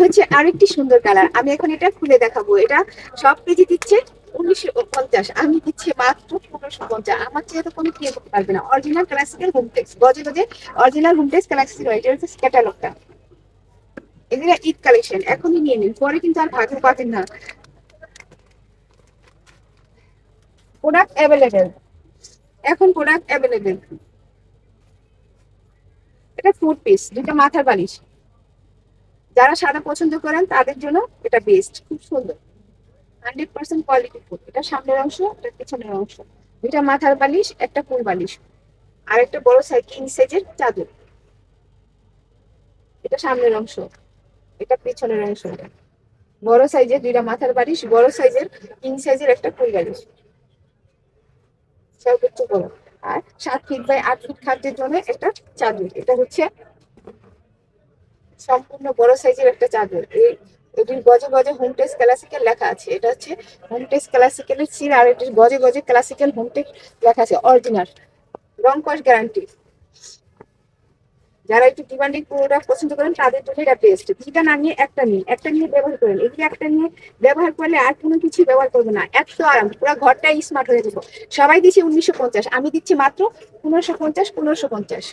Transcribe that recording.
হচ্ছে আরেকটি সুন্দর কালার, আমি এখন এটা খুলে দেখাবো। এটা সব কেজি দিচ্ছে 1950, আমি দিচ্ছি মাত্র 1550। আমার চেয়ে তো কোনো কিনে করতে পারবে না। অরিজিনাল ক্লাসিক্যাল হোমটেক্স, গজে গজে অরিজিনাল হোমটেক্স ক্লাসিক্যাল, এটা হচ্ছে ক্যাটালগটা। এগুলো ঈদ কালেকশন, এখনই নিয়ে নিন, পরে কিন্তু আর ভাগ্য পাবেন না। প্রোডাক্ট অ্যাভেলেবেল, এখন প্রোডাক্ট অ্যাভেলেবেল। এটা ফুড পিস, দুটো মাথার বালিশ, যারা সাদা পছন্দ করেন তাদের জন্য এটা বেস্ট, খুব সুন্দর, 100% কোয়ালিটি ফুড। এটা সামনের অংশ, এটা পিছনের অংশ, দুইটা মাথার বালিশ, একটা ফুল বালিশ, আর একটা বড় সাইজ কিং সাইজের চাদর। এটা সামনের অংশ, এটা পিছনের অংশ। বড় সাইজের দুইটা মাথার বালিশ, বড় সাইজের কিং সাইজের একটা ফুল বালিশ, সর্বোচ্চ বড়। আর 7 ফিট বাই 8 ফিট খাদ্যের জন্য একটা চাদর। এটা হচ্ছে সম্পূর্ণ বড় সাইজের একটা চাদর। এটির গজে গজে হোমটেক্স ক্লাসিক্যাল লেখা আছে। এটা হচ্ছে হোমটেক্স ক্লাসিক্যালের সিল, আর এটির গজে গজে ক্লাসিক্যাল হোমটেক্স লেখা আছে, অরিজিনাল, রং কস গ্যারান্টি। যারা একটু ডিমান্ডিং প্রোডাক্ট পছন্দ করেন তাদের জন্য এটা বেস্ট। দুইটা না নিয়ে একটা নিয়ে, একটা নিয়ে ব্যবহার করেন। এগুলো একটা নিয়ে ব্যবহার করলে আর কোনো কিছু ব্যবহার করবো না, এত আরাম, পুরো ঘরটাই স্মার্ট হয়ে যাবো। সবাই দিচ্ছে 1950, আমি দিচ্ছি মাত্র 1550।